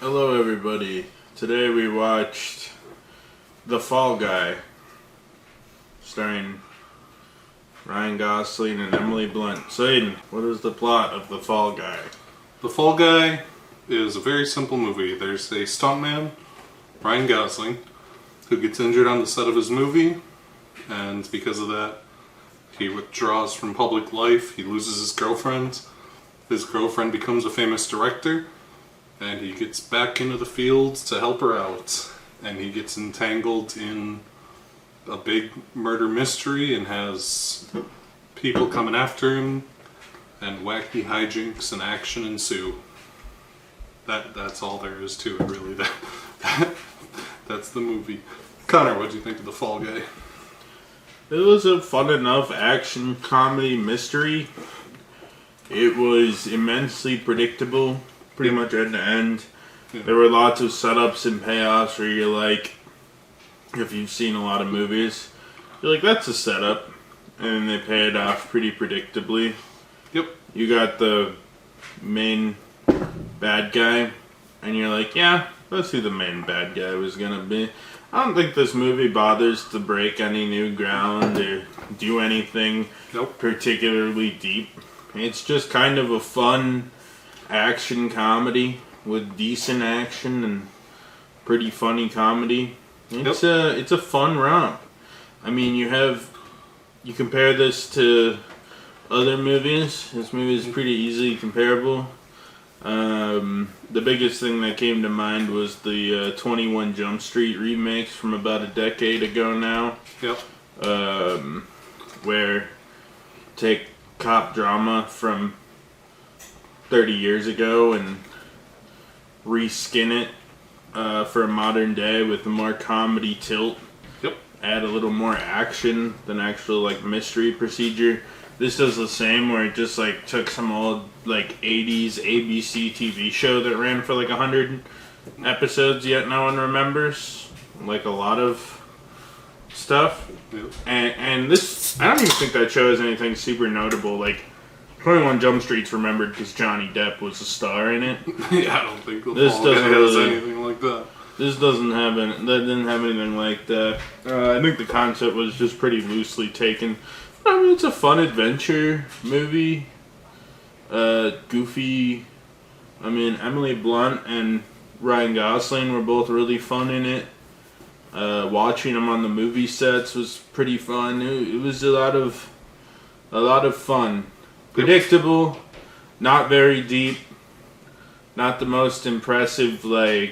Hello everybody. Today we watched The Fall Guy, starring Ryan Gosling and Emily Blunt. So Aiden, what is the plot of The Fall Guy? The Fall Guy is a very simple movie. There's a stuntman, Ryan Gosling, who gets injured on the set of his movie, and because of that, he withdraws from public life. He loses his girlfriend. His girlfriend becomes a famous director, and he gets back into the field to help her out. And he gets entangled in a big murder mystery and has people coming after him, and wacky hijinks and action ensue. That's all there is to it, really. That's the movie. Connor, what do you think of The Fall Guy? It was a fun enough action comedy mystery. It was immensely predictable, pretty much end to end. Yeah. There were lots of setups and payoffs where you're like, if you've seen a lot of movies, you're like, that's a setup. And they pay it off pretty predictably. Yep. You got the main bad guy, and you're like, yeah, that's who the main bad guy was gonna be. I don't think this movie bothers to break any new ground or do anything particularly deep. It's just kind of a fun action comedy with decent action and pretty funny comedy. It's a fun romp. I mean, you compare this to other movies. This movie is pretty easily comparable. The biggest thing that came to mind was the 21 Jump Street remakes from about a decade ago now. Yep. Where take cop drama from 30 years ago and reskin it for a modern day with a more comedy tilt. Yep. Add a little more action than actual mystery procedure. This does the same, where it just took some old 80s ABC TV show that ran for 100 episodes yet no one remembers, a lot of stuff. Yep. And this, I don't even think that show has anything super notable. 21 Jump Street's remembered because Johnny Depp was a star in it. Yeah, I don't think this doesn't has anything like that. This doesn't have that didn't have anything like that. I think the concept was just pretty loosely taken. I mean, it's a fun adventure movie. Goofy. I mean, Emily Blunt and Ryan Gosling were both really fun in it. Watching them on the movie sets was pretty fun. It was a lot of fun. Predictable, not very deep, not the most impressive. There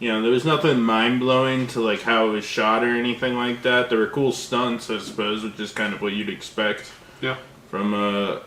was nothing mind-blowing to how it was shot or anything like that. There were cool stunts, I suppose, which is kind of what you'd expect. Yeah. From a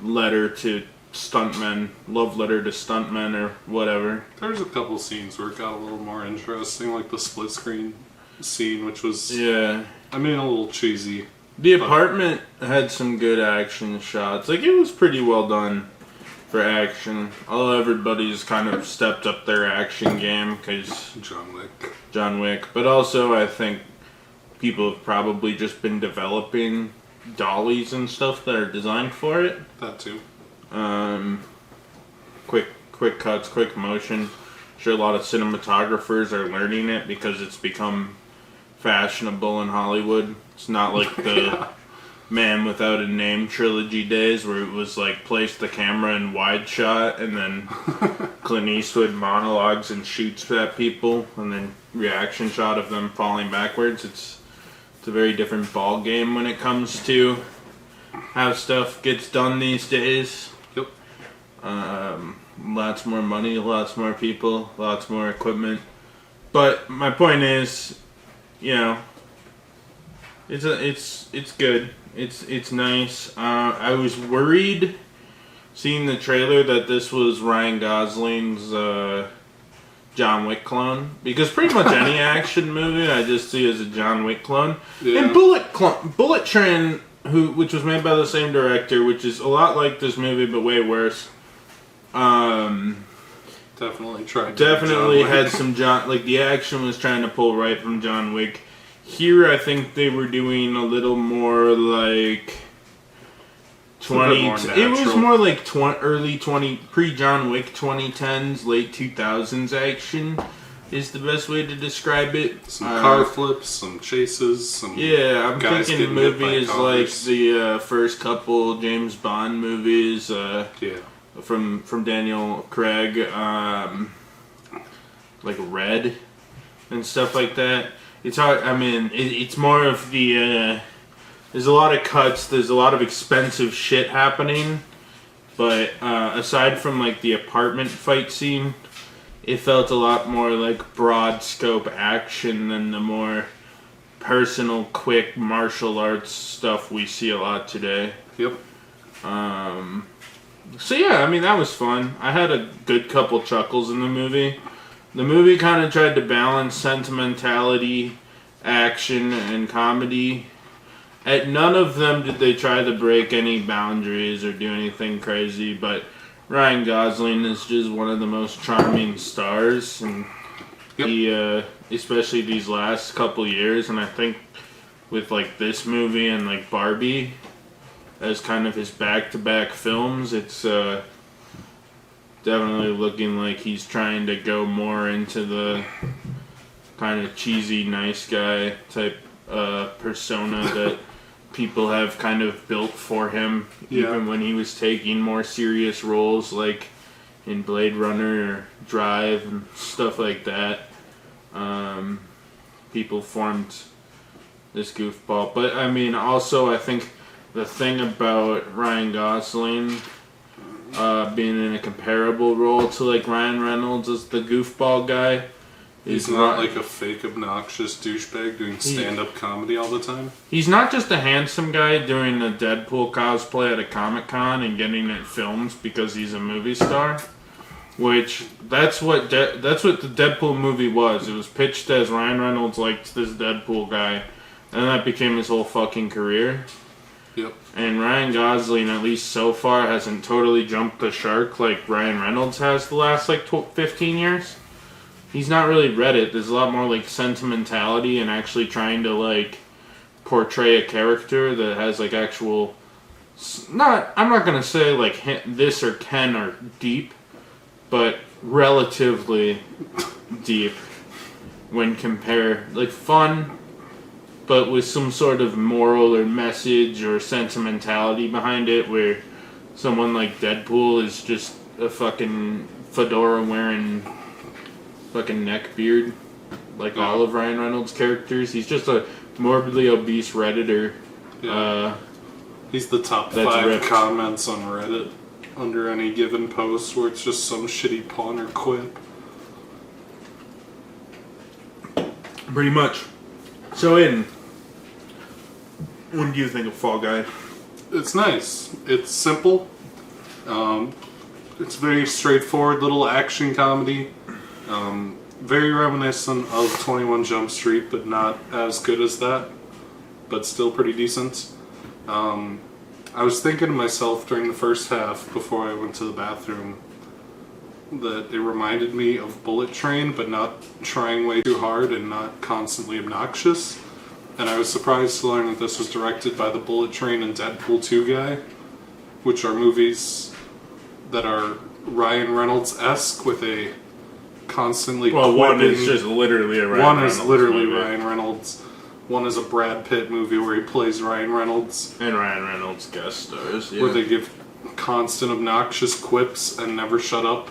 letter to stuntmen, love letter to stuntmen or whatever. There's a couple scenes where it got a little more interesting, like the split screen scene, which was, yeah, a little cheesy. The apartment had some good action shots. It was pretty well done for action. Although everybody's kind of stepped up their action game because John Wick. But also, I think people have probably just been developing dollies and stuff that are designed for it. That too. Quick cuts, quick motion. I'm sure a lot of cinematographers are learning it because it's become fashionable in Hollywood. It's not like the Man Without a Name trilogy days where it was place the camera in wide shot and then Clint Eastwood monologues and shoots at people and then reaction shot of them falling backwards. It's a very different ball game when it comes to how stuff gets done these days. Yep. Lots more money, lots more people, lots more equipment. But my point is, it's good. It's nice. I was worried seeing the trailer that this was Ryan Gosling's John Wick clone, because pretty much any action movie I just see as a John Wick clone. Yeah. And Bullet Train, which was made by the same director, which is a lot like this movie but way worse. Definitely had some the action was trying to pull right from John Wick. Here, I think they were doing a little more 20. more It was natural. more like early 20, pre-John Wick 2010s, late 2000s action is the best way to describe it. Some car flips, some chases, some Yeah, I'm guys thinking getting hit by movies like cars. the first couple James Bond movies Yeah. from Daniel Craig, like Red and stuff like that. It's hard. I mean, it's more of the. There's a lot of cuts. There's a lot of expensive shit happening, but aside from like the apartment fight scene, it felt a lot more like broad scope action than the more personal, quick martial arts stuff we see a lot today. Yep. So yeah, I mean that was fun. I had a good couple chuckles in the movie. The movie kind of tried to balance sentimentality, action, and comedy. At none of them did they try to break any boundaries or do anything crazy, but Ryan Gosling is just one of the most charming stars, and Yep. he, especially these last couple years, and I think with like this movie and like Barbie as kind of his back-to-back films, it's definitely looking like he's trying to go more into the kind of cheesy, nice guy type persona that people have kind of built for him, Yeah. even when he was taking more serious roles like in Blade Runner or Drive and stuff like that. People formed this goofball. But I mean, also, I think the thing about Ryan Gosling being in a comparable role to like Ryan Reynolds as the goofball guy. He's not like a fake obnoxious douchebag doing stand-up comedy all the time. He's not just a handsome guy doing a Deadpool cosplay at a Comic-Con and getting it filmed because he's a movie star. Which, that's what the Deadpool movie was. It was pitched as Ryan Reynolds liked this Deadpool guy, and that became his whole fucking career. Yep. And Ryan Gosling, at least so far, hasn't totally jumped the shark like Ryan Reynolds has the last, like, 15 years. He's not really read it. There's a lot more, like, sentimentality and actually trying to, like, portray a character that has, like, actual... I'm not gonna say, like, this or Ken are deep, but relatively deep when compared. Like, fun, but with some sort of moral or message or sentimentality behind it, where someone like Deadpool is just a fucking fedora-wearing fucking neckbeard, like all of Ryan Reynolds' characters. He's just a morbidly obese Redditor. Yeah. He's the top That's 5 ripped. comments on Reddit under any given post where it's just some shitty pun or quip. Pretty much. So, Aiden, what do you think of Fall Guy? It's nice. It's simple. It's very straightforward little action comedy. Very reminiscent of 21 Jump Street, but not as good as that. But still pretty decent. I was thinking to myself during the first half, before I went to the bathroom, that it reminded me of Bullet Train, but not trying way too hard and not constantly obnoxious. And I was surprised to learn that this was directed by the Bullet Train and Deadpool 2 guy, which are movies that are Ryan Reynolds-esque with a constantly Well, one is quipping- just literally a Ryan one Reynolds is literally movie. Ryan Reynolds. One is a Brad Pitt movie where he plays Ryan Reynolds, And Ryan Reynolds guest stars, yeah. where they give constant obnoxious quips and never shut up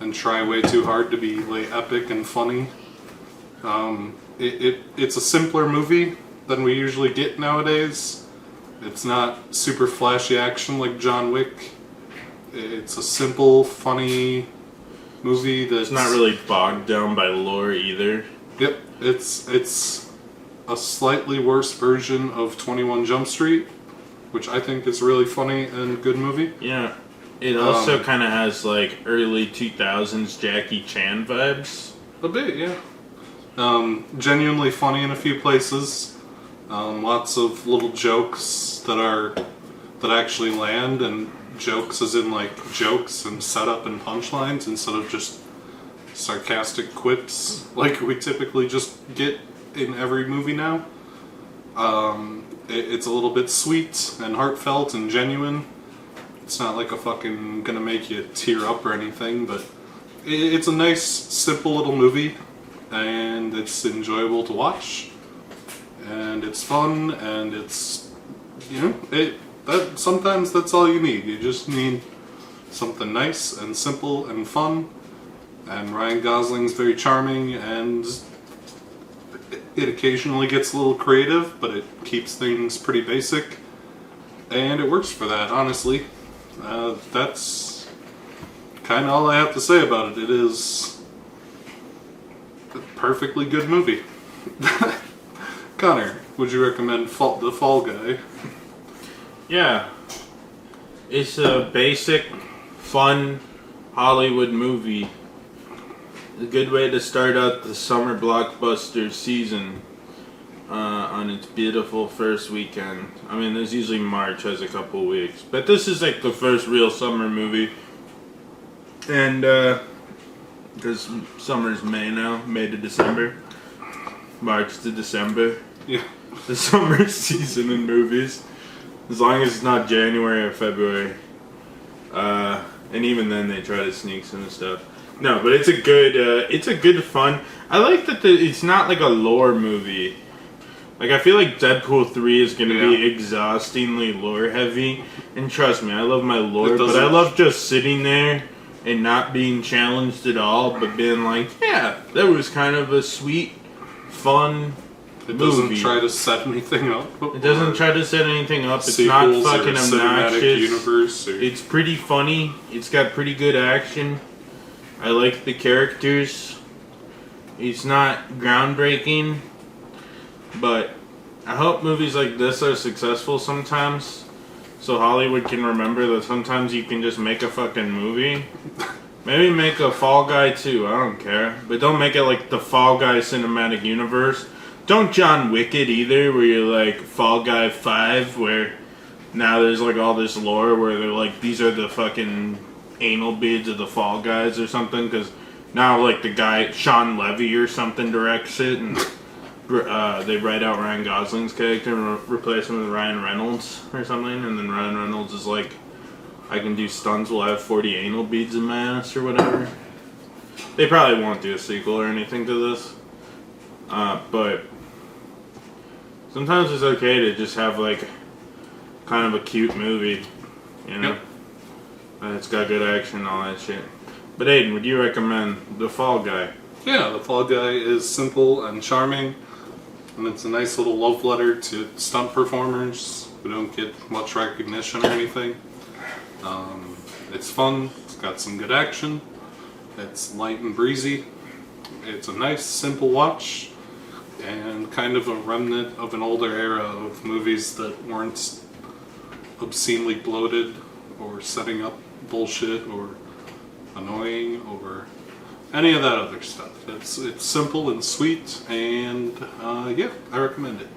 and try way too hard to be like epic and funny. It's a simpler movie than we usually get nowadays. It's not super flashy action like John Wick. It's a simple, funny movie that's It's not really bogged down by lore either. Yep, it's a slightly worse version of 21 Jump Street, which I think is a really funny and good movie. Yeah. It also kind of has, like, early 2000s Jackie Chan vibes. A bit, yeah. Genuinely funny in a few places. Lots of little jokes that actually land, and jokes as in like jokes and setup and punchlines instead of just sarcastic quips like we typically just get in every movie now. It's a little bit sweet and heartfelt and genuine. It's not like a fucking gonna make you tear up or anything, but it's a nice, simple little movie, and it's enjoyable to watch, and it's fun, and it's, you know, sometimes that's all you need. You just need something nice and simple and fun, and Ryan Gosling's very charming, and it occasionally gets a little creative, but it keeps things pretty basic, and it works for that, honestly. That's kind of all I have to say about it. It is a perfectly good movie. Connor, would you recommend The Fall Guy? Yeah. It's a basic, fun Hollywood movie. A good way to start out the summer blockbuster season on its beautiful first weekend. I mean, there's usually March has a couple weeks, but this is like the first real summer movie. And because summer's May now, May to December, March to December. Yeah. The summer season in movies, as long as it's not January or February. And even then, they try to sneak some stuff. No, but it's a good fun. I like that it's not like a lore movie. Like, I feel like Deadpool 3 is going to be exhaustingly lore heavy. And trust me, I love my lore, but I love just sitting there and not being challenged at all, but being like, yeah, that was kind of a sweet, fun It doesn't try to set anything up. It doesn't try to set anything up. It's not fucking obnoxious. Universe It's pretty funny. It's got pretty good action. I like the characters. It's not groundbreaking, but I hope movies like this are successful sometimes, so Hollywood can remember that sometimes you can just make a fucking movie. Maybe make a Fall Guy too, I don't care. But don't make it like the Fall Guy cinematic universe. Don't John Wick it either, where you're like Fall Guy 5, where now there's like all this lore where they're like, these are the fucking anal beads of the Fall Guys or something, because now like the guy, Sean Levy or something, directs it, and they write out Ryan Gosling's character and replace him with Ryan Reynolds or something, and then Ryan Reynolds is like, I can do stunts while I have 40 anal beads in my ass or whatever. They probably won't do a sequel or anything to this. But sometimes it's okay to just have like kind of a cute movie, you know? Yep. And it's got good action and all that shit. But Aiden, would you recommend The Fall Guy? Yeah, The Fall Guy is simple and charming, and it's a nice little love letter to stunt performers who don't get much recognition or anything. It's fun, it's got some good action, it's light and breezy, it's a nice, simple watch, and kind of a remnant of an older era of movies that weren't obscenely bloated or setting up bullshit or annoying or any of that other stuff. It's simple and sweet, and yeah, I recommend it.